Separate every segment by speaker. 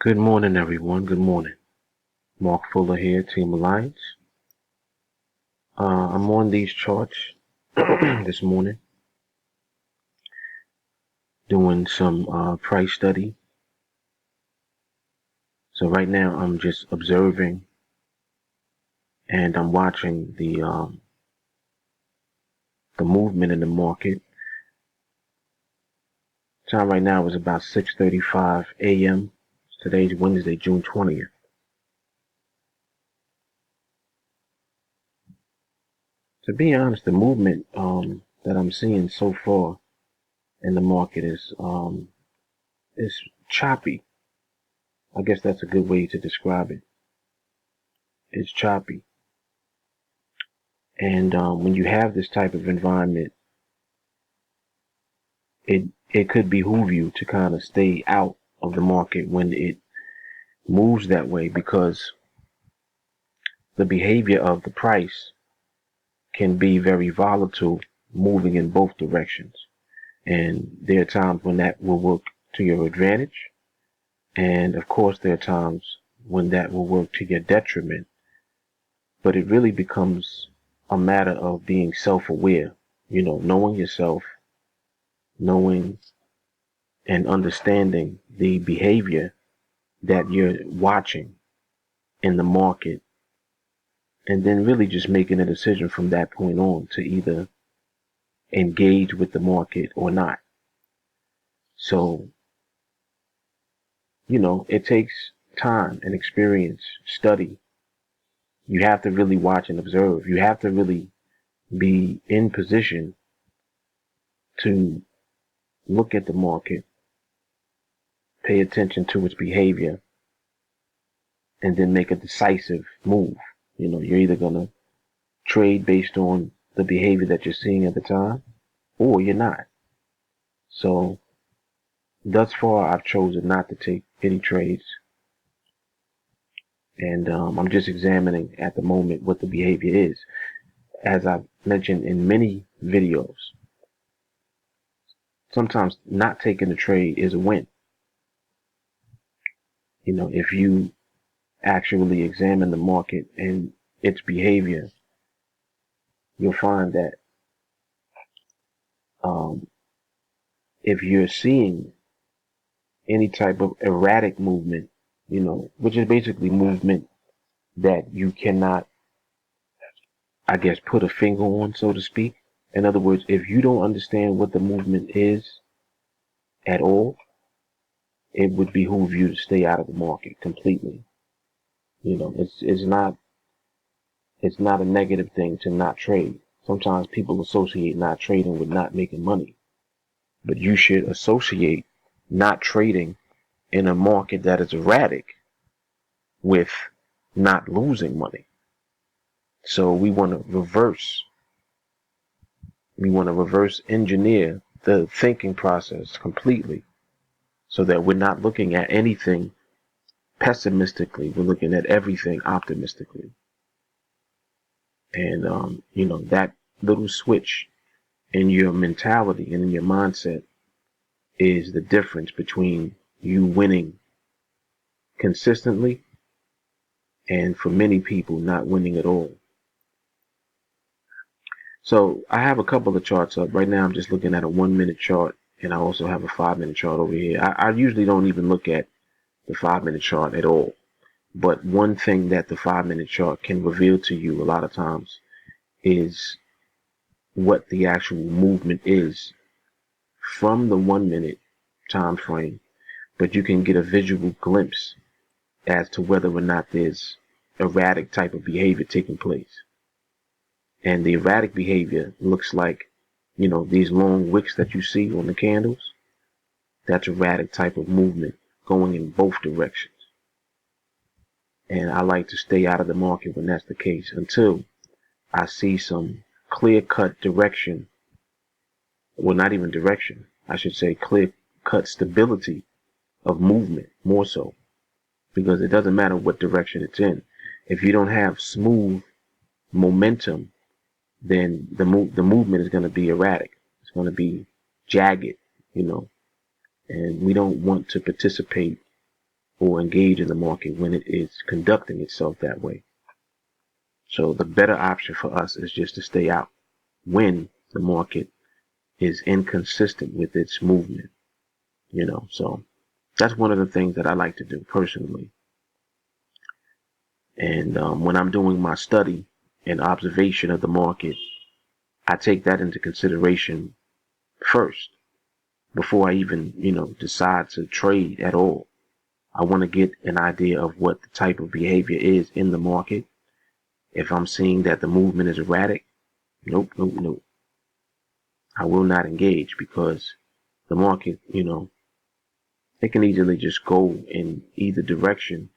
Speaker 1: Good morning, everyone. Good morning. Mark Fuller here, TeamAlliance. I'm on these charts this morning, doing some price study. So right now, I'm just observing, and I'm watching the movement in the market. Time right now is about 6:35 a.m. Today's Wednesday, June 20th. To be honest, the movement that I'm seeing so far in the market is choppy. I guess that's a good way to describe it. It's choppy. And when you have this type of environment, it could behoove you to kind of stay out of the market when it moves that way, because the behavior of the price can be very volatile, moving in both directions. And there are times when that will work to your advantage. And of course, there are times when that will work to your detriment. But it really becomes a matter of being self-aware, knowing yourself, knowing and understanding the behavior that you're watching in the market, and then really just making a decision from that point on to either engage with the market or not. So, it takes time and experience, study. You have to really watch and observe. You have to really be in position to look at the market, pay attention to its behavior, and then make a decisive move. You're either going to trade based on the behavior that you're seeing at the time, or you're not. So thus far, I've chosen not to take any trades. And I'm just examining at the moment what the behavior is. As I've mentioned in many videos, sometimes not taking a trade is a win. If you actually examine the market and its behavior, you'll find that if you're seeing any type of erratic movement, which is basically movement that you cannot, I guess, put a finger on, so to speak. In other words, if you don't understand what the movement is at all, it would behoove you to stay out of the market completely. It's not a negative thing to not trade. Sometimes people associate not trading with not making money, but you should associate not trading in a market that is erratic with not losing money. So we want to reverse engineer the thinking process completely, so that we're not looking at anything pessimistically. We're looking at everything optimistically. And, that little switch in your mentality and in your mindset is the difference between you winning consistently and, for many people, not winning at all. So I have a couple of charts up. Right now I'm just looking at a 1-minute chart, and I also have a 5-minute chart over here. I usually don't even look at the 5-minute chart at all. But one thing that the 5-minute chart can reveal to you a lot of times is what the actual movement is from the 1-minute time frame. But you can get a visual glimpse as to whether or not there's erratic type of behavior taking place. And the erratic behavior looks like, these long wicks that you see on the candles. That's erratic type of movement going in both directions. And I like to stay out of the market when that's the case, until I see some clear-cut direction. Well, not even direction. I should say clear-cut stability of movement, more so. Because it doesn't matter what direction it's in. If you don't have smooth momentum, then the movement is going to be erratic. It's going to be jagged, and we don't want to participate or engage in the market when it is conducting itself that way. So the better option for us is just to stay out when the market is inconsistent with its movement, so that's one of the things that I like to do personally. And when I'm doing my study and observation of the market, I take that into consideration first before I even, decide to trade at all. I want to get an idea of what the type of behavior is in the market. If I'm seeing that the movement is erratic, nope. I will not engage, because the market, it can easily just go in either direction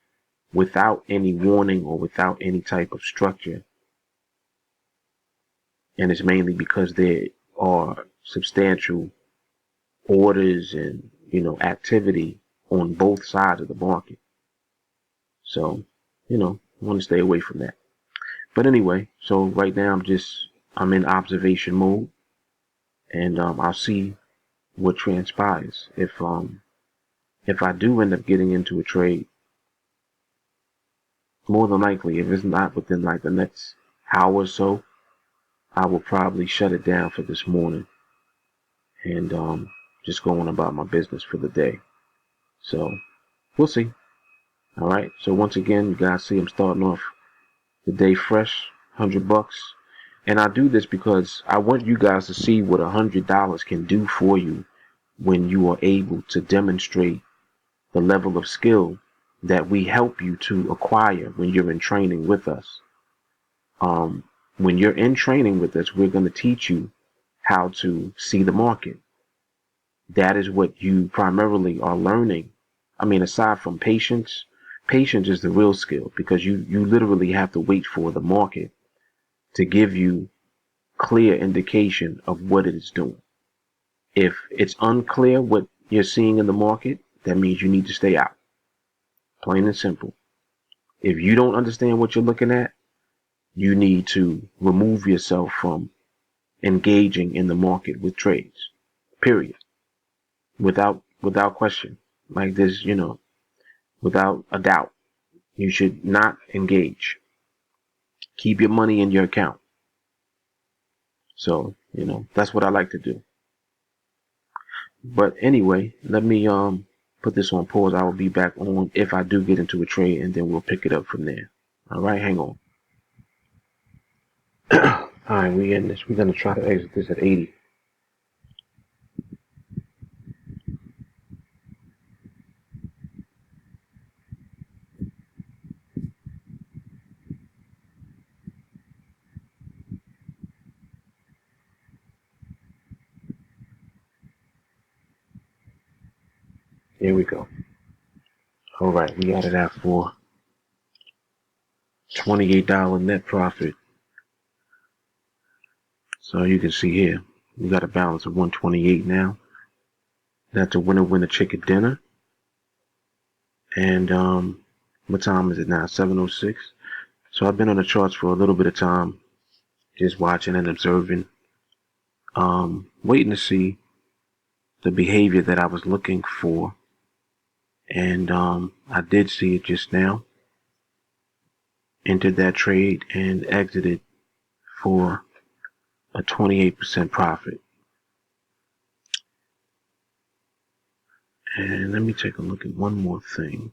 Speaker 1: without any warning or without any type of structure. And it's mainly because there are substantial orders and, activity on both sides of the market. So, I want to stay away from that. But anyway, so right now I'm in observation mode, and I'll see what transpires. If I do end up getting into a trade, more than likely, if it's not within like the next hour or so, I will probably shut it down for this morning and just go on about my business for the day. So we'll see. All right. So once again, you guys see I'm starting off the day fresh, $100. And I do this because I want you guys to see what $100 can do for you when you are able to demonstrate the level of skill that we help you to acquire when you're in training with us. When you're in training with us, we're going to teach you how to see the market. That is what you primarily are learning. I mean, aside from patience is the real skill, because you literally have to wait for the market to give you clear indication of what it is doing. If it's unclear what you're seeing in the market, that means you need to stay out. Plain and simple. If you don't understand what you're looking at, you need to remove yourself from engaging in the market with trades. Period. Without question. Like this, without a doubt. You should not engage. Keep your money in your account. So, that's what I like to do. But anyway, let me put this on pause. I will be back on if I do get into a trade, and then we'll pick it up from there. All right, hang on. All right, we in this. We're gonna try to exit this at 80. Here we go. All right, we got it out for $28 net profit. So you can see here, we got a balance of 128 now. That's a winner chicken dinner. And what time is it now? 7:06. So I've been on the charts for a little bit of time, just watching and observing, waiting to see the behavior that I was looking for. And I did see it just now. Entered that trade and exited for a 28% profit. And let me take a look at one more thing.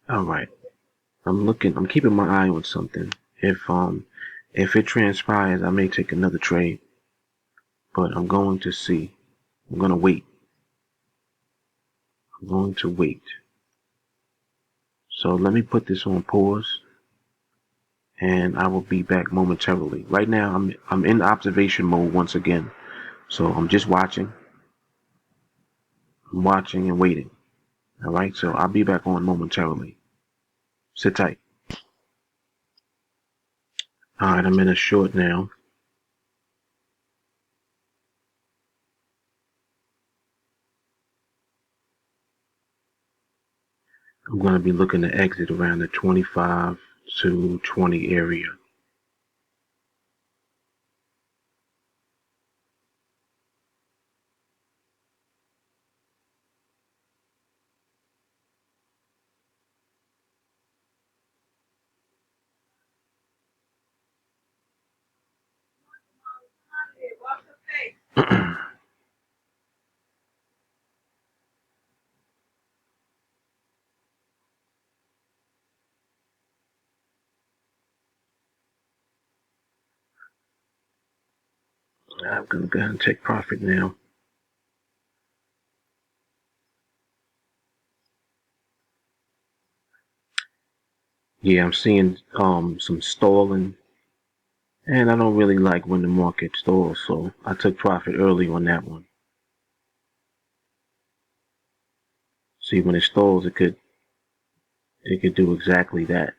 Speaker 1: All right. I'm keeping my eye on something. If it transpires, I may take another trade, but I'm going to see. I'm going to wait. I'm going to wait. So let me put this on pause, and I will be back momentarily. Right now, I'm in observation mode once again. So I'm just watching. I'm watching and waiting. All right, so I'll be back on momentarily. Sit tight. All right, I'm in a short now. I'm going to be looking to exit around the 25, to 20 area. I'm going to go ahead and take profit now. Yeah, I'm seeing some stalling, and I don't really like when the market stalls, so I took profit early on that one. See, when it stalls, it could do exactly that.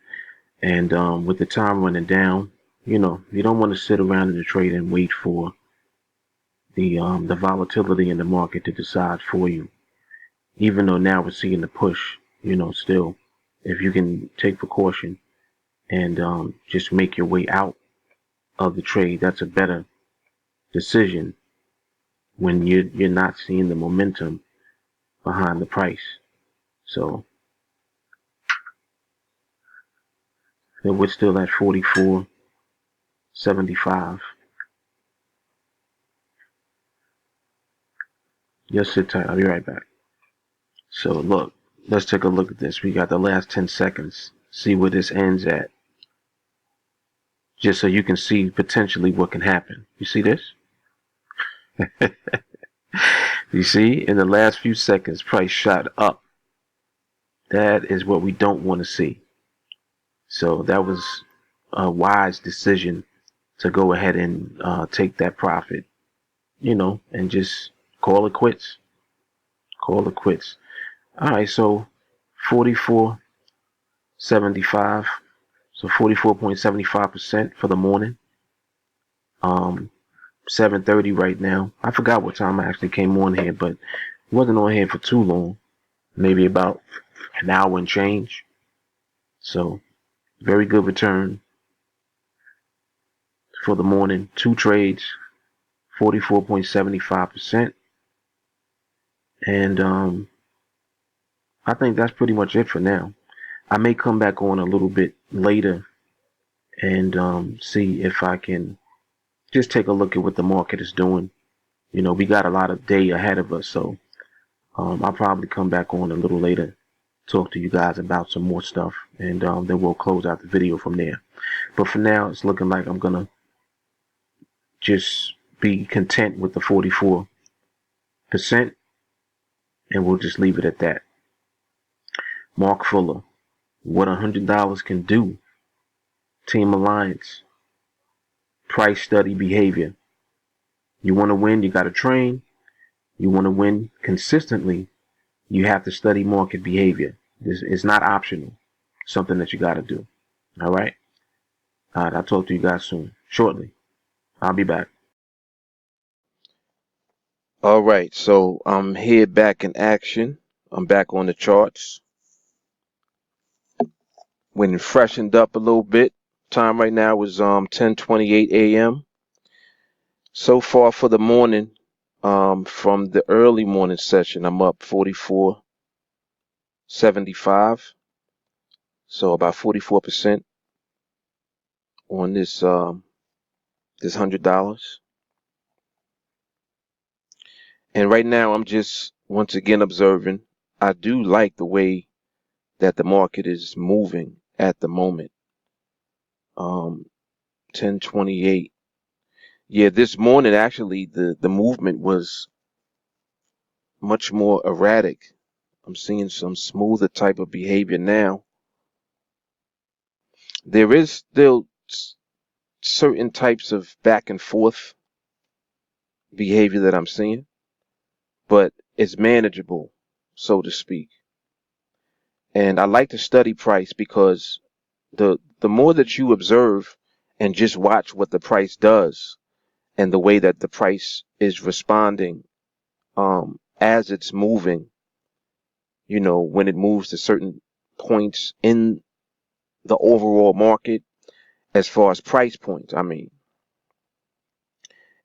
Speaker 1: And with the time running down, you don't want to sit around in the trade and wait for the volatility in the market to decide for you. Even though now we're seeing the push, still, if you can take precaution and just make your way out of the trade, that's a better decision when you're not seeing the momentum behind the price. So we're still at 44.75. Just sit tight. I'll be right back. So look, let's take a look at this. We got the last 10 seconds. See where this ends at. Just so you can see potentially what can happen. You see this? You see, in the last few seconds, price shot up. That is what we don't want to see. So that was a wise decision to go ahead and take that profit, and just call it quits. Call it quits. All right, so 44.75. So 44.75% for the morning. 7:30 right now. I forgot what time I actually came on here, but wasn't on here for too long. Maybe about an hour and change. So very good return for the morning. 2 trades, 44.75%. And I think that's pretty much it for now. I may come back on a little bit later and see if I can just take a look at what the market is doing. We got a lot of day ahead of us, so I'll probably come back on a little later, talk to you guys about some more stuff, and then we'll close out the video from there. But for now, it's looking like I'm gonna just be content with the 44%, and we'll just leave it at that. Mark Fuller, what $100 can do. TeamAlliance, price study behavior. You want to win, you got to train. You want to win consistently, you have to study market behavior. It's not optional. Something that you got to do. All right? All right, I'll talk to you guys soon. Shortly. I'll be back. All right, so I'm here back in action. I'm back on the charts. Went and freshened up a little bit. Time right now is 10:28 a.m. So far for the morning, from the early morning session, I'm up 44.75. So about 44% on this $100. And right now I'm just once again observing. I do like the way that the market is moving at the moment. 10:28. Yeah, this morning actually the movement was much more erratic. I'm seeing some smoother type of behavior now. There is still certain types of back and forth behavior that I'm seeing, but it's manageable, so to speak. And I like to study price because the more that you observe and just watch what the price does and the way that the price is responding as it's moving, when it moves to certain points in the overall market as far as price points. I mean,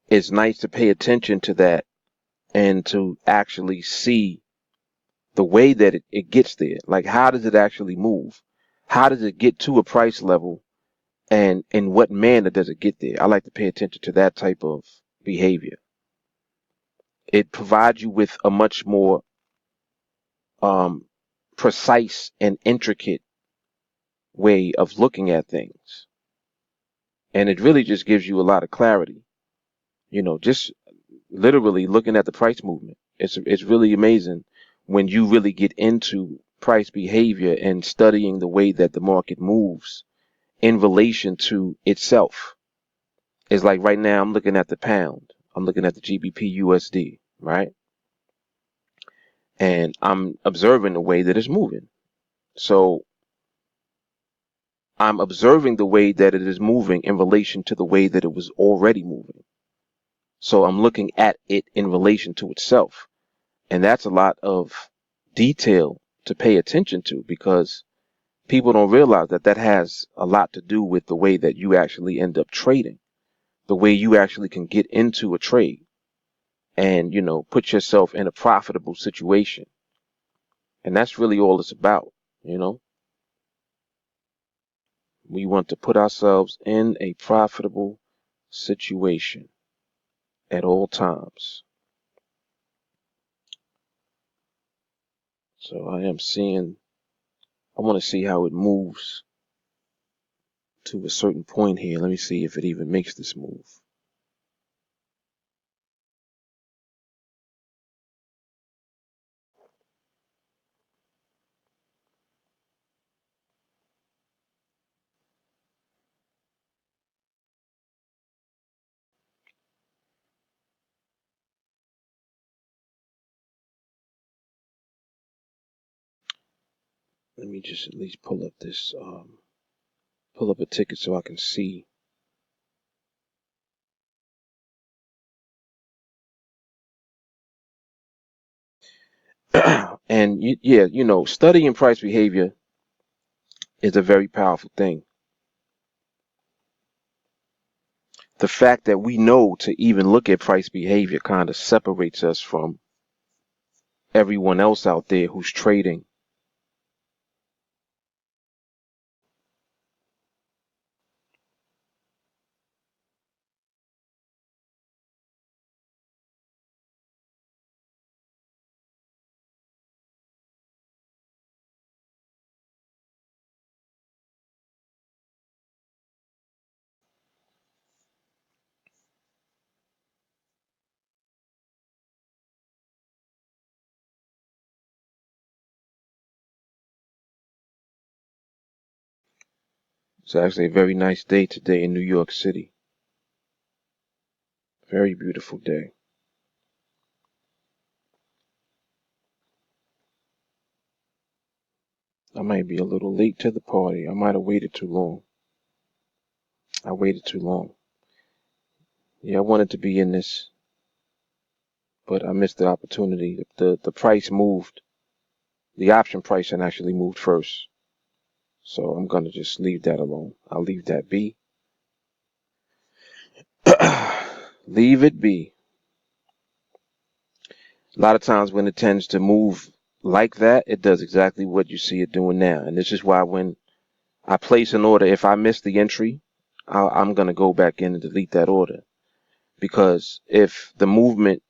Speaker 1: it's nice to pay attention to that and to actually see the way that it gets there. Like, how does it actually move? How does it get to a price level, and in what manner does it get there? I like to pay attention to that type of behavior. It provides you with a much more um, precise and intricate way of looking at things. And it really just gives you a lot of clarity. Just literally looking at the price movement. It's really amazing when you really get into price behavior and studying the way that the market moves in relation to itself. It's like right now I'm looking at the pound. I'm looking at the GBP USD, right? And I'm observing the way that it's moving. So I'm observing the way that it is moving in relation to the way that it was already moving. So I'm looking at it in relation to itself. And that's a lot of detail to pay attention to, because people don't realize that that has a lot to do with the way that you actually end up trading, the way you actually can get into a trade and, put yourself in a profitable situation. And that's really all it's about. We want to put ourselves in a profitable situation at all times. So I want to see how it moves to a certain point here. Let me see if it even makes this move. Let me just at least pull up a ticket so I can see. And studying price behavior is a very powerful thing. The fact that we know to even look at price behavior kind of separates us from everyone else out there who's trading. It's actually a very nice day today in New York City. Very beautiful day. I might be a little late to the party. I might have waited too long. I waited too long. Yeah, I wanted to be in this, but I missed the opportunity. The price moved. The option pricing actually moved first. So I'm going to just leave that alone. I'll leave that be. Leave it be. A lot of times when it tends to move like that, it does exactly what you see it doing now. And this is why when I place an order, if I miss the entry, I'm going to go back in and delete that order. Because if the movement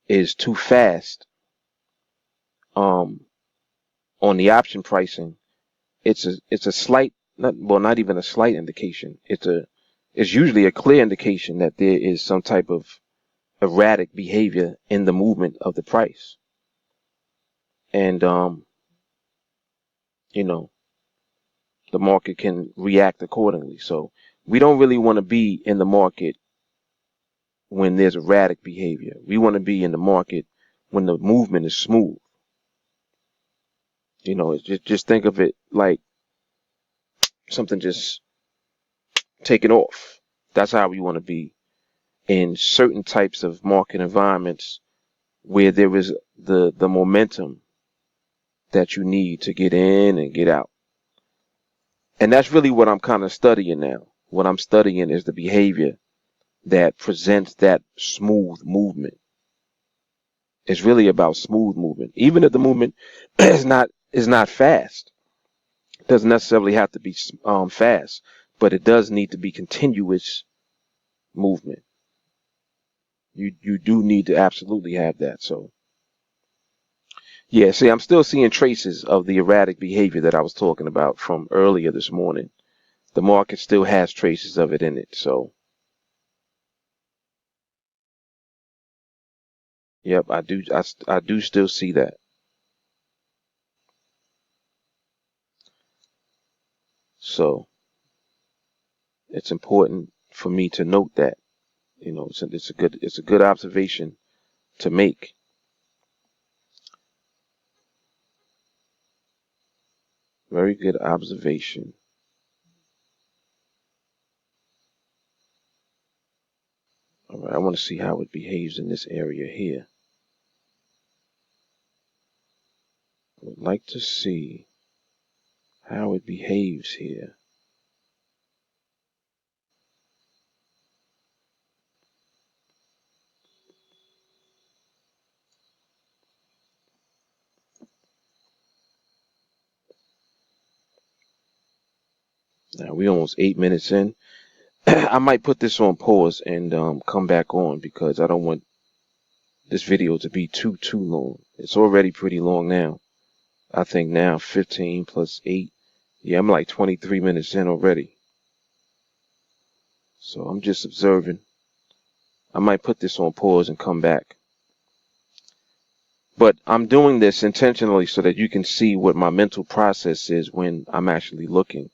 Speaker 1: is too fast on the option pricing, it's a slight, not even a slight indication. It's usually a clear indication that there is some type of erratic behavior in the movement of the price. And the market can react accordingly. So we don't really want to be in the market when there's erratic behavior. We want to be in the market when the movement is smooth. Just think of it like something just taking off. That's how we want to be in certain types of market environments where there is the momentum that you need to get in and get out. And that's really what I'm kind of studying now. What I'm studying is the behavior that presents that smooth movement. It's really about smooth movement. Even if the movement is not fast, it doesn't necessarily have to be fast, but it does need to be continuous movement. You do need to absolutely have that. So yeah, see, I'm still seeing traces of the erratic behavior that I was talking about from earlier this morning. The market still has traces of it in it. So yep, I do still see that. So it's important for me to note that. It's a good observation to make. Very good observation. All right, I want to see how it behaves in this area here. I would like to see how it behaves here. Now we're almost 8 minutes in. I might put this on pause and come back on because I don't want this video to be too long. It's already pretty long now. I think now 15 plus 8. Yeah, I'm like 23 minutes in already. So I'm just observing. I might put this on pause and come back. But I'm doing this intentionally so that you can see what my mental process is when I'm actually looking.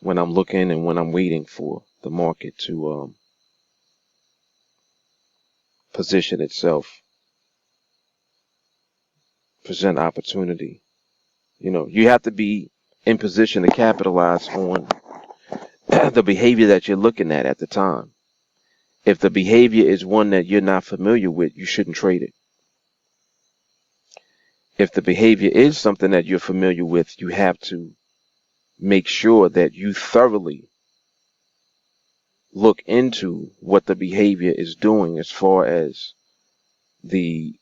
Speaker 1: When I'm looking and when I'm waiting for the market to position itself, present opportunity. You have to be in position to capitalize on the behavior that you're looking at the time. If the behavior is one that you're not familiar with, you shouldn't trade it. If the behavior is something that you're familiar with, you have to make sure that you thoroughly look into what the behavior is doing as far as the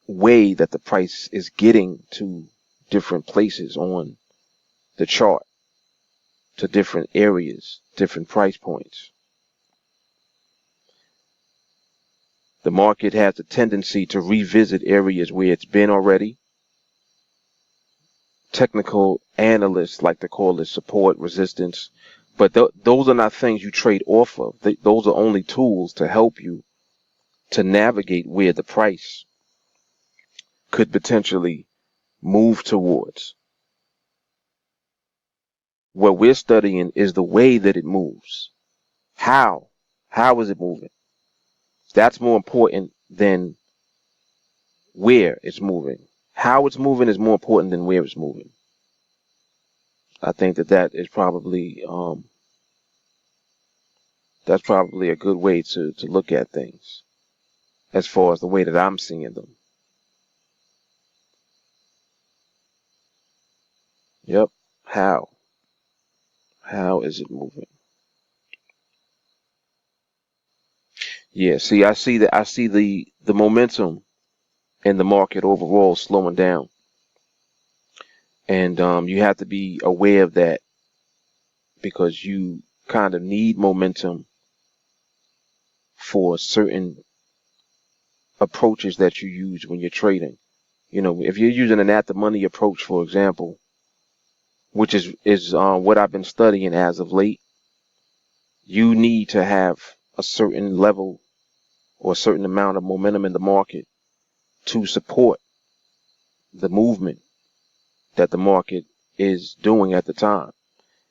Speaker 1: way that the price is getting to different places on the chart, to different areas, different price points. The market has a tendency to revisit areas where it's been already. Technical analysts like to call it support, resistance, but those are not things you trade off of. Those are only tools to help you to navigate where the price could potentially move towards. What we're studying is the way that it moves. How is it moving? That's more important than where it's moving. How it's moving is more important than where it's moving. I think that is probably that's probably a good way to look at things as far as the way that I'm seeing them. Yep. How is it moving? Yeah, see, I see the momentum in the market overall slowing down. And you have to be aware of that because you kind of need momentum for certain approaches that you use when you're trading. If you're using an at the money approach, for example, which is what I've been studying as of late, you need to have a certain level or a certain amount of momentum in the market to support the movement that the market is doing at the time.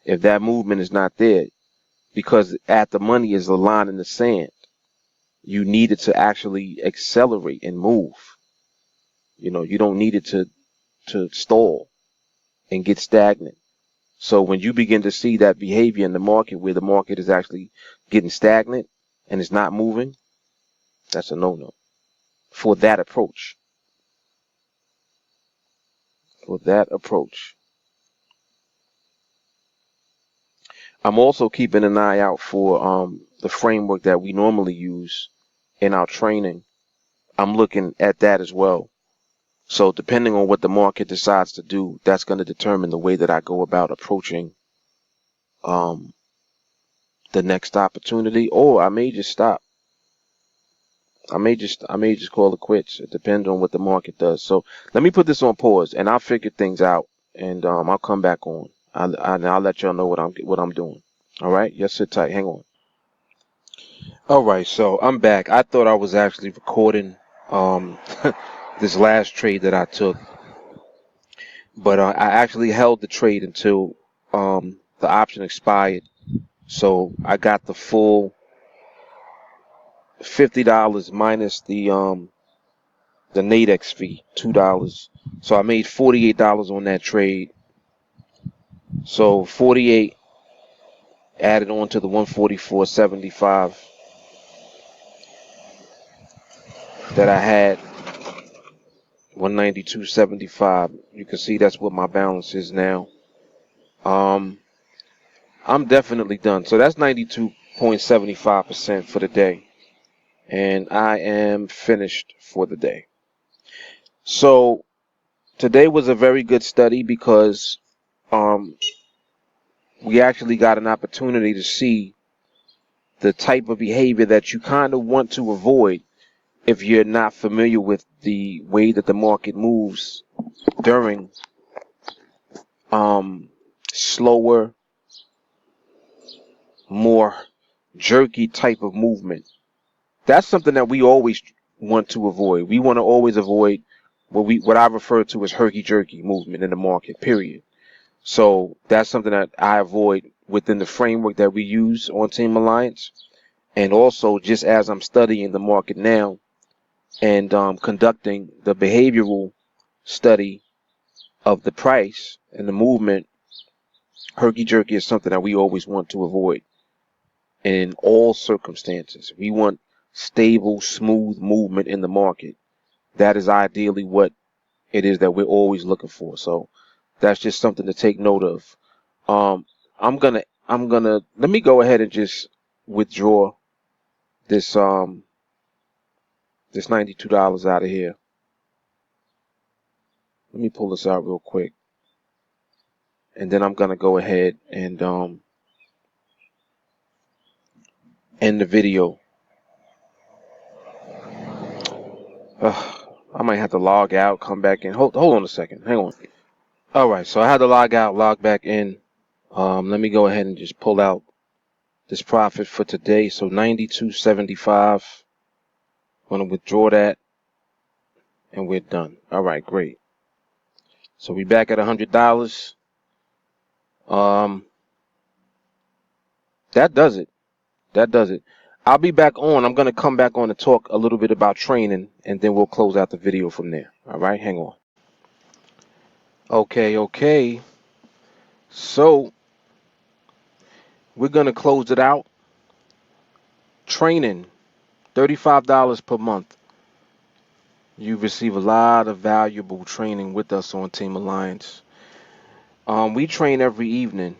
Speaker 1: If that movement is not there, because at the money is a line in the sand, you need it to actually accelerate and move. You don't need it to stall and get stagnant. So when you begin to see that behavior in the market where the market is actually getting stagnant and it's not moving, that's a no-no for that approach. for that approach. I'm also keeping an eye out for the framework that we normally use in our training. I'm looking at that as well. So depending on what the market decides to do, that's going to determine the way that I go about approaching the next opportunity, or I may just stop. I may just call it quits. It depends on what the market does. So let me put this on pause, and I'll figure things out, and I'll come back on. I'll let y'all know what I'm doing. All right, just sit tight. Hang on. All right, so I'm back. I thought I was actually recording this last trade that I took, but I actually held the trade until the option expired. So I got the full $50 minus the NADEX fee, $2. So I made $48 on that trade. So 48 added on to the 144.75 that I had, 192.75. You can see that's what my balance is now. I'm definitely done. So that's 92.75% for the day. And I am finished for the day. So today was a very good study because we actually got an opportunity to see the type of behavior that you kind of want to avoid if you're not familiar with the way that the market moves during slower, more jerky type of movement. That's something that we always want to avoid. We want to always avoid what I refer to as herky-jerky movement in the market, period. So that's something that I avoid within the framework that we use on TeamAlliance. And also, just as I'm studying the market now and conducting the behavioral study of the price and the movement, herky-jerky is something that we always want to avoid in all circumstances. We want stable, smooth movement in the market. That is ideally what it is that we're always looking for. So that's just something to take note of. I'm gonna let me go ahead and just withdraw this this $92 out of here. Let me pull this out real quick, and then I'm gonna go ahead and end the video. I might have to log out, come back in. Hold on a second. Hang on. All right, so I had to log out, log back in. Let me go ahead and just pull out this profit for today. So 92.75. I'm gonna withdraw that, and we're done. All right, great. So we back at $100. That does it. That does it. I'll be back on. I'm gonna come back on and talk a little bit about training, and then we'll close out the video from there. All right, hang on. Okay. So we're gonna close it out. Training, $35 per month. You receive a lot of valuable training with us on TeamAlliance. We train every evening.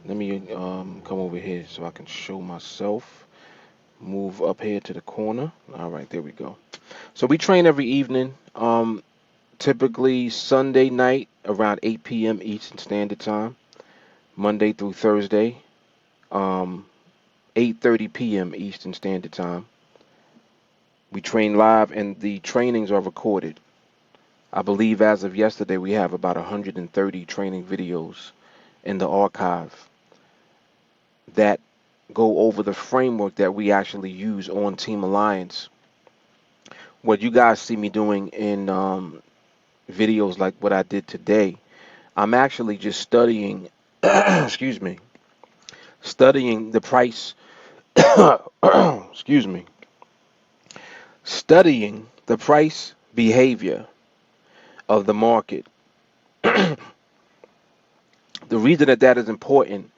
Speaker 1: Let me come over here so I can show myself. Move up here to the corner. All right, there we go. So we train every evening. Typically Sunday night around 8 p.m. Eastern Standard Time. Monday through Thursday, 8:30 p.m. Eastern Standard Time. We train live, and the trainings are recorded. I believe as of yesterday, we have about 130 training videos in the archive that go over the framework that we actually use on TeamAlliance. What you guys see me doing in videos like what I did today, I'm actually just studying, excuse me, studying the price, excuse me, studying the price behavior of the market. The reason that that is important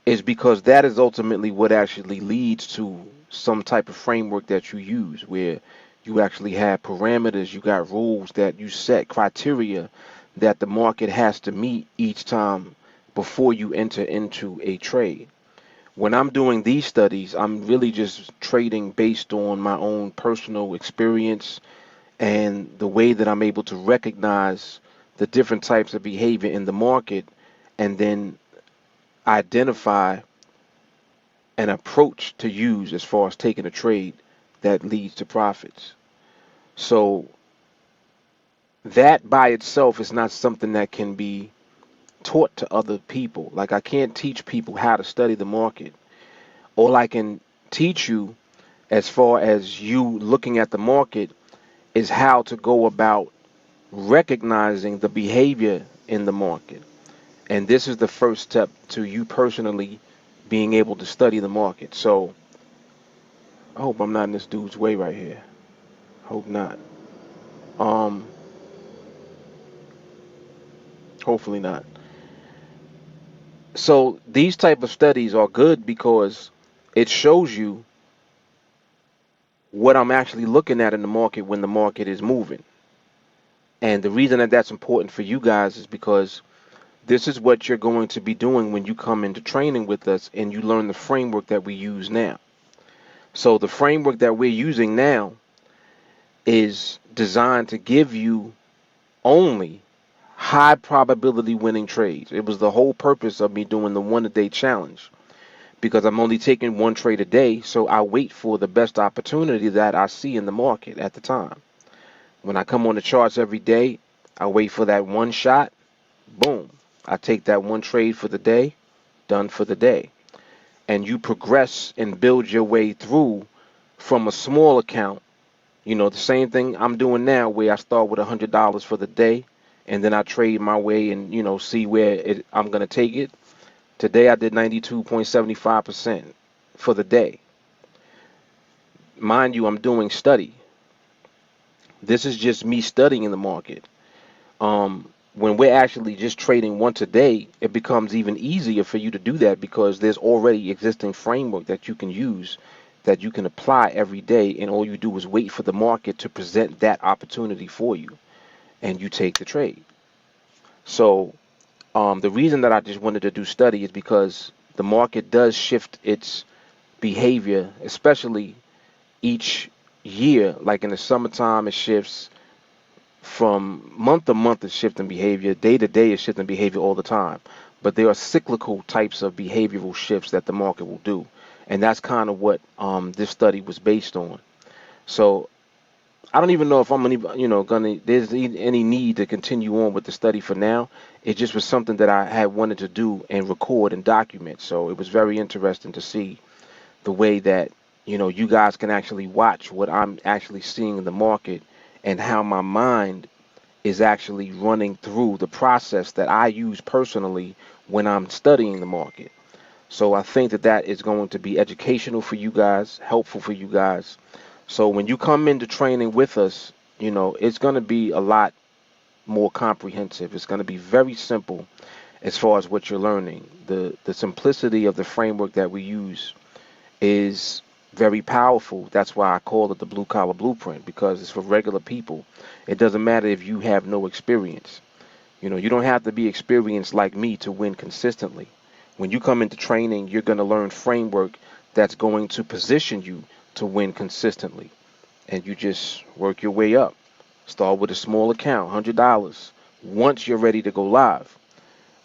Speaker 1: is because that is ultimately what actually leads to some type of framework that you use, where you actually have parameters, you got rules that you set, criteria that the market has to meet each time before you enter into a trade. When I'm doing these studies, I'm really just trading based on my own personal experience and the way that I'm able to recognize the different types of behavior in the market and then identify an approach to use as far as taking a trade that leads to profits. So that by itself is not something that can be taught to other people. Like, I can't teach people how to study the market. All I can teach you as far as you looking at the market is how to go about recognizing the behavior in the market. And this is the first step to you personally being able to study the market. So I hope I'm not in this dude's way right here. Hope not. Um, Hopefully not. So these type of studies are good because it shows you what I'm actually looking at in the market when the market is moving. And the reason that that's important for you guys is because this is what you're going to be doing when you come into training with us and you learn the framework that we use now. So the framework that we're using now is designed to give you only high probability winning trades. It was the whole purpose of me doing the 1 a day challenge, because I'm only taking one trade a day, so I wait for the best opportunity that I see in the market at the time. When I come on the charts every day, I wait for that one shot, boom. I take that one trade for the day, done for the day. And you progress and build your way through from a small account. You know, the same thing I'm doing now, where I start with $100 for the day and then I trade my way and, see where I'm going to take it. Today I did 92.75% for the day. Mind you, I'm doing study. This is just me studying the market. When we're actually just trading once a day, it becomes even easier for you to do that because there's already existing framework that you can use, that you can apply every day, and all you do is wait for the market to present that opportunity for you, and you take the trade. So the reason that I just wanted to do study is because the market does shift its behavior, especially each year. Like in the summertime, it shifts. From month to month, it's shifting behavior. Day to day, it's shifting behavior all the time. But there are cyclical types of behavioral shifts that the market will do, and that's kind of what this study was based on. So I don't even know if I'm gonna there's any need to continue on with the study for now. It just was something that I had wanted to do and record and document. So it was very interesting to see the way that you guys can actually watch what I'm actually seeing in the market and how my mind is actually running through the process that I use personally when I'm studying the market. So I think that that is going to be educational for you guys, helpful for you guys. So when you come into training with us, it's going to be a lot more comprehensive. It's going to be very simple as far as what you're learning. The simplicity of the framework that we use is very powerful. That's why I call it the blue collar blueprint, because it's for regular people. It doesn't matter if you have no experience. You don't have to be experienced like me to win consistently. When you come into training, you're going to learn framework that's going to position you to win consistently. And you just work your way up. Start with a small account, $100. Once you're ready to go live,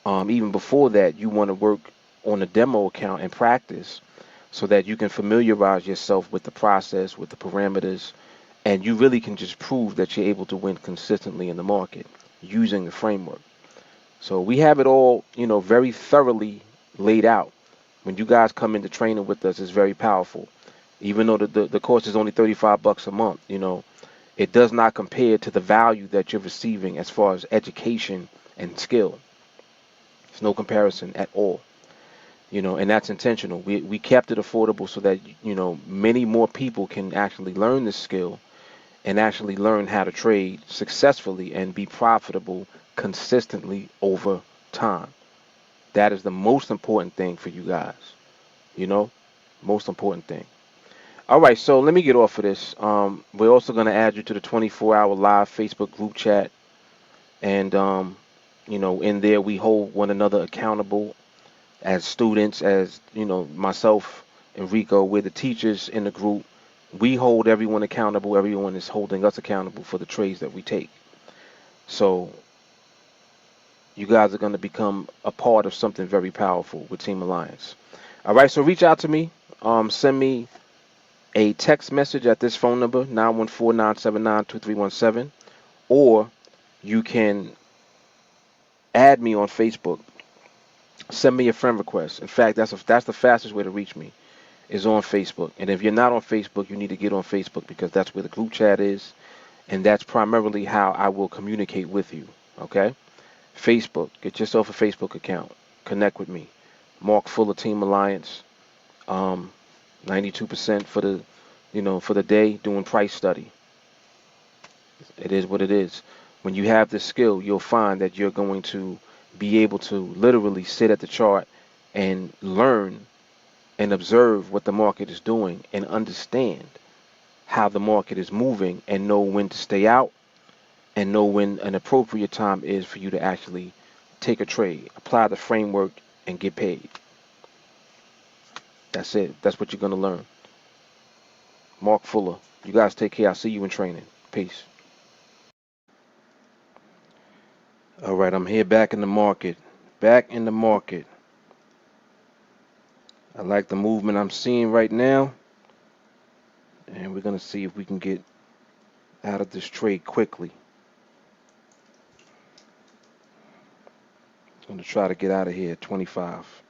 Speaker 1: even before that, you want to work on a demo account and practice so that you can familiarize yourself with the process, with the parameters, and you really can just prove that you're able to win consistently in the market using the framework. So we have it all, very thoroughly laid out. When you guys come into training with us, it's very powerful. Even though the course is only $35 a month, it does not compare to the value that you're receiving as far as education and skill. There's no comparison at all. And that's intentional. We kept it affordable so that many more people can actually learn this skill and actually learn how to trade successfully and be profitable consistently over time. That is the most important thing for you guys. you know Most important thing. All right, so let me get off of this. We're also going to add you to the 24-hour live Facebook group chat. And in there we hold one another accountable as students, as myself and Rico, we're the teachers in the group. We hold everyone accountable. Everyone is holding us accountable for the trades that we take. So you guys are going to become a part of something very powerful with Team Alliance. All right, so reach out to me. Send me a text message at this phone number, 914-979-2317, or you can add me on Facebook. Send me a friend request. In fact, that's the fastest way to reach me, is on Facebook. And if you're not on Facebook, you need to get on Facebook, because that's where the group chat is, and that's primarily how I will communicate with you. Okay? Facebook. Get yourself a Facebook account. Connect with me. Mark Fuller, Team Alliance. 92% for the day doing price study. It is what it is. When you have this skill, you'll find that you're going to be able to literally sit at the chart and learn and observe what the market is doing and understand how the market is moving and know when to stay out and know when an appropriate time is for you to actually take a trade, apply the framework, and get paid. That's it. That's what you're going to learn. Mark Fuller. You guys take care. I'll see you in training. Peace. All right, I'm here back in the market. Back in the market. I like the movement I'm seeing right now. And we're going to see if we can get out of this trade quickly. I'm going to try to get out of here at 25.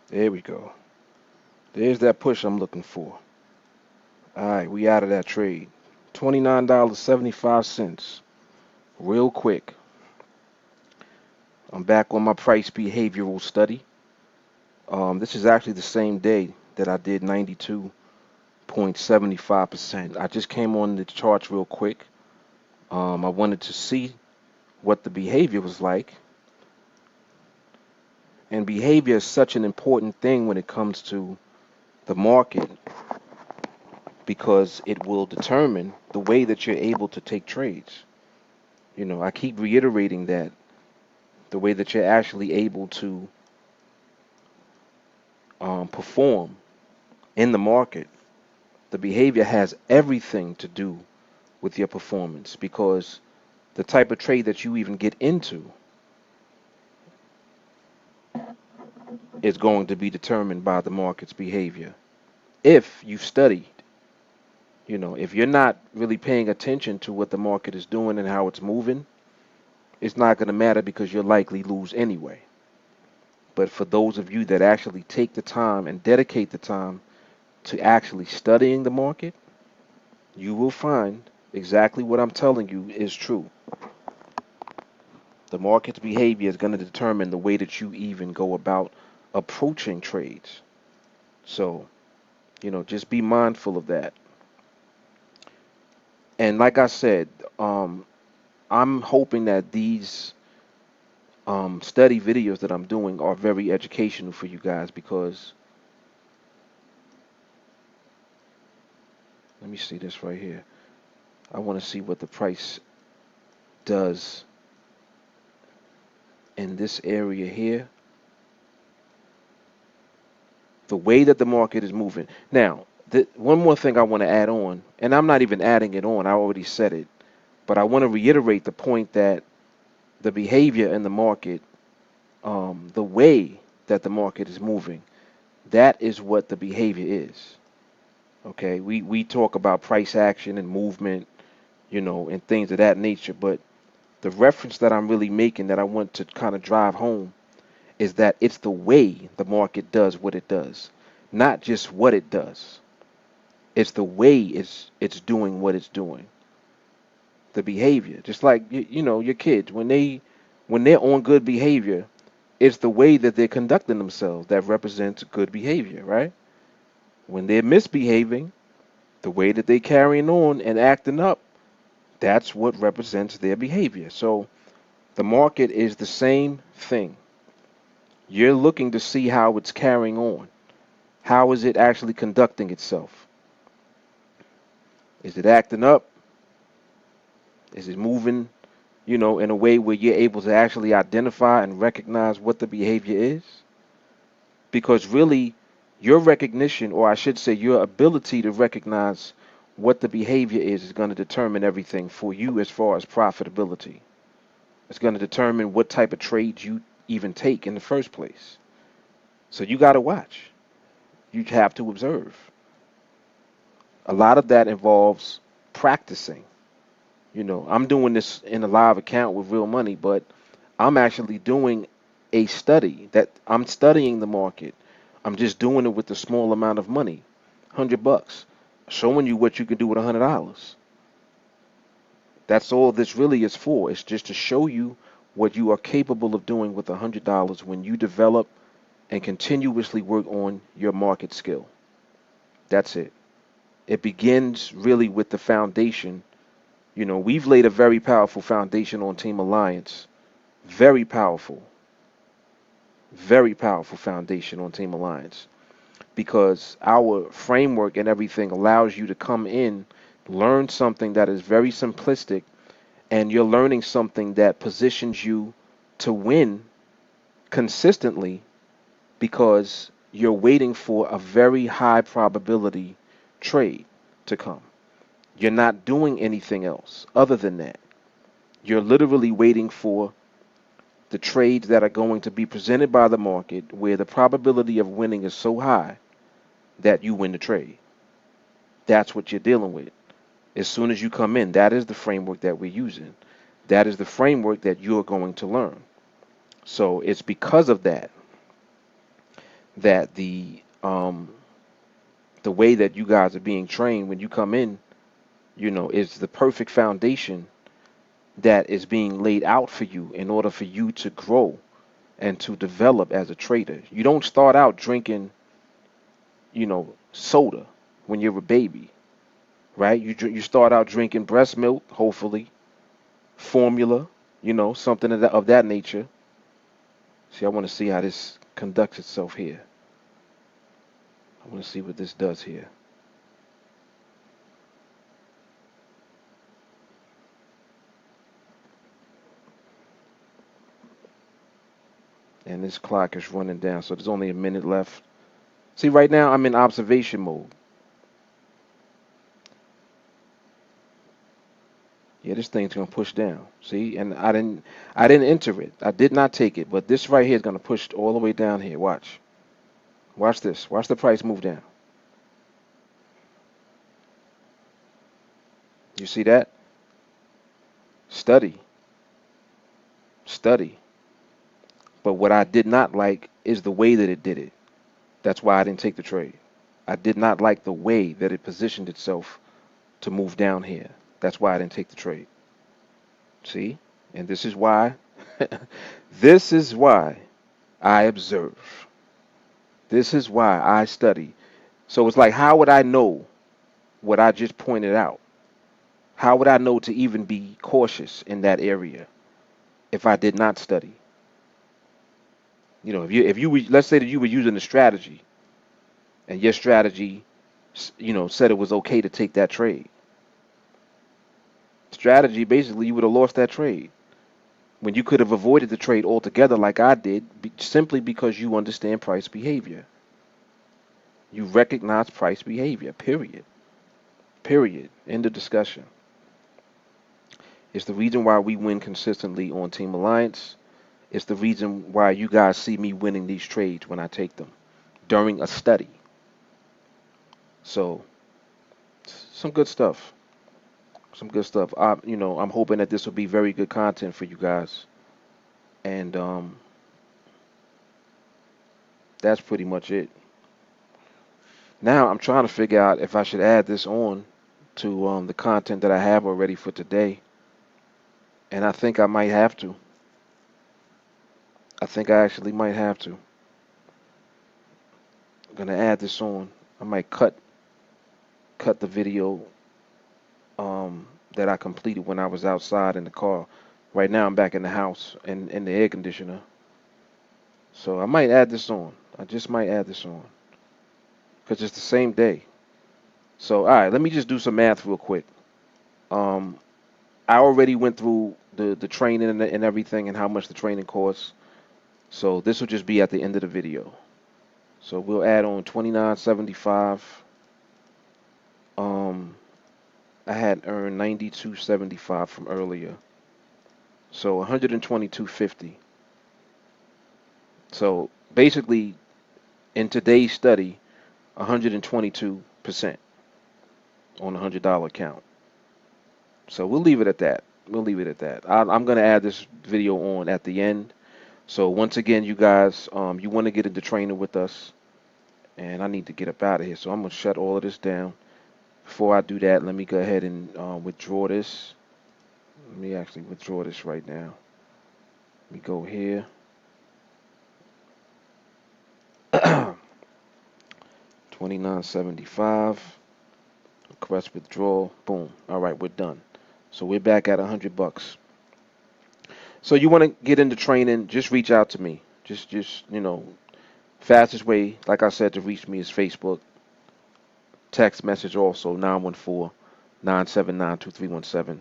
Speaker 1: There we go. There's that push I'm looking for. All right, we out of that trade. $29.75. Real quick. I'm back on my price behavioral study. This is actually the same day that I did 92.75%. I just came on the charts real quick. I wanted to see what the behavior was like. And behavior is such an important thing when it comes to the market, because it will determine the way that you're able to take trades. I keep reiterating that the way that you're actually able to perform in the market, the behavior has everything to do with your performance, because the type of trade that you even get into is going to be determined by the market's behavior. If you've studied, if you're not really paying attention to what the market is doing and how it's moving, it's not going to matter, because you'll likely lose anyway. But for those of you that actually take the time and dedicate the time to actually studying the market, you will find exactly what I'm telling you is true. The market's behavior is going to determine the way that you even go about approaching trades. So, just be mindful of that. And like I said, I'm hoping that these study videos that I'm doing are very educational for you guys, because let me see this right here. I want to see what the price does in this area here. The way that the market is moving. Now, one more thing I want to add on, and I'm not even adding it on, I already said it, but I want to reiterate the point that the behavior in the market, the way that the market is moving, that is what the behavior is. Okay, we talk about price action and movement, and things of that nature, but the reference that I'm really making, that I want to kind of drive home, is that it's the way the market does what it does, not just what it does. It's the way it's doing what it's doing. The behavior, just like your kids, when they're on good behavior, it's the way that they're conducting themselves that represents good behavior, right?
Speaker 2: When they're misbehaving, the way that they carrying on and acting up, that's what represents their behavior. So the market is the same thing. You're looking to see how it's carrying on. How is it actually conducting itself? Is it acting up? Is it moving, in a way where you're able to actually identify and recognize what the behavior is? Because really, your recognition, or I should say, your ability to recognize what the behavior is going to determine everything for you as far as profitability. It's going to determine what type of trades you even take in the first place. So you got to watch. You have to observe. A lot of that involves practicing. I'm doing this in a live account with real money, but I'm actually doing a study that I'm studying the market. I'm just doing it with a small amount of money, $100, showing you what you can do with $100. That's all this really is for. It's just to show you what you are capable of doing with $100 when you develop and continuously work on your market skill. That's it. It begins really with the foundation. We've laid a very powerful foundation on TeamAlliance. Very powerful foundation on TeamAlliance because our framework and everything allows you to come in, learn something that is very simplistic, and you're learning something that positions you to win consistently because you're waiting for a very high probability trade to come. You're not doing anything else other than that. You're literally waiting for the trades that are going to be presented by the market where the probability of winning is so high that you win the trade. That's what you're dealing with. As soon as you come in, that is the framework that we're using. That is the framework that you're going to learn. So it's because of that that the way that you guys are being trained when you come in, is the perfect foundation that is being laid out for you in order for you to grow and to develop as a trader. You don't start out drinking, soda when you're a baby, right? You start out drinking breast milk, hopefully, formula, something of that nature. See, I want to see how this conducts itself here. I want to see what this does here. And this clock is running down, so there's only a minute left. See, right now I'm in observation mode. Yeah, this thing's gonna push down. See, and I didn't enter it. I did not take it, but this right here is gonna push all the way down here. Watch this. Watch the price move down. You see that? Study, study. But what I did not like is the way that it did it. That's why I didn't take the trade. I did not like the way that it positioned itself to move down here. That's why I didn't take the trade. See? And this is why, this is why I observe. This is why I study. So it's like, how would I know what I just pointed out? How would I know to even be cautious in that area if I did not study? Let's say that you were using a strategy and your strategy, said it was okay to take that trade. Strategy, basically, you would have lost that trade when you could have avoided the trade altogether like I did simply because you understand price behavior. You recognize price behavior, period. Period. End of discussion. It's the reason why we win consistently on TeamAlliance. It's the reason why you guys see me winning these trades when I take them during a study. So, some good stuff. Some good stuff. I'm hoping that this will be very good content for you guys. And that's pretty much it. Now I'm trying to figure out if I should add this on to the content that I have already for today. And I think I might have to. I think I actually might have to. I'm gonna add this on. I might cut the video that I completed when I was outside in the car. Right now I'm back in the house and in the air conditioner. So I might add this on. I just might add this on because it's the same day. So all right, let me just do some math real quick. Um, I already went through the training and everything and how much the training costs. So this will just be at the end of the video. So we'll add on 29.75. Um, I had earned 92.75 from earlier. So 122.50. So basically, in today's study, 122% on a $100 account. So we'll leave it at that. We'll leave it at that. I'm going to add this video on at the end. So once again, you guys, you want to get into training with us, and I need to get up out of here. So I'm going to shut all of this down. Before I do that, let me go ahead and withdraw this. Let me actually withdraw this right now. Let me go here. 29.75. Request withdrawal. Boom. All right, we're done. So we're back at $100. So you want to get into training? Just reach out to me. Just fastest way, like I said, to reach me is Facebook. Text message also 914-979-2317.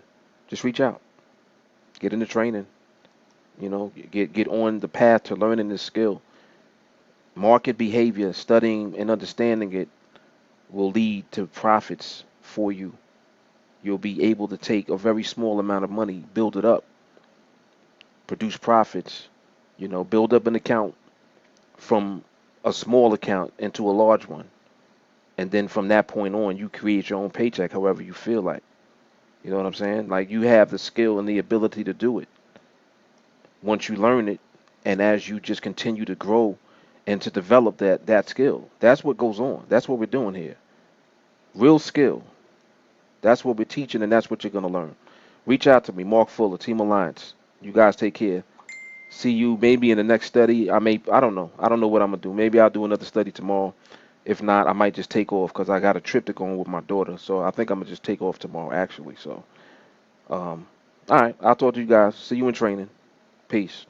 Speaker 2: Just reach out. Get into training. Get on the path to learning this skill. Market behavior, studying and understanding it will lead to profits for you. You'll be able to take a very small amount of money, build it up, produce profits, build up an account from a small account into a large one. And then from that point on, you create your own paycheck however you feel like. You know what I'm saying? Like you have the skill and the ability to do it. Once you learn it, and as you just continue to grow and to develop that skill, that's what goes on. That's what we're doing here. Real skill. That's what we're teaching, and that's what you're gonna learn. Reach out to me, Mark Fuller, TeamAlliance. You guys take care. See you maybe in the next study. I don't know. I don't know what I'm gonna do. Maybe I'll do another study tomorrow. If not, I might just take off because I got a trip to go on with my daughter. So I think I'm gonna just take off tomorrow actually. So all right, I'll talk to you guys. See you in training. Peace.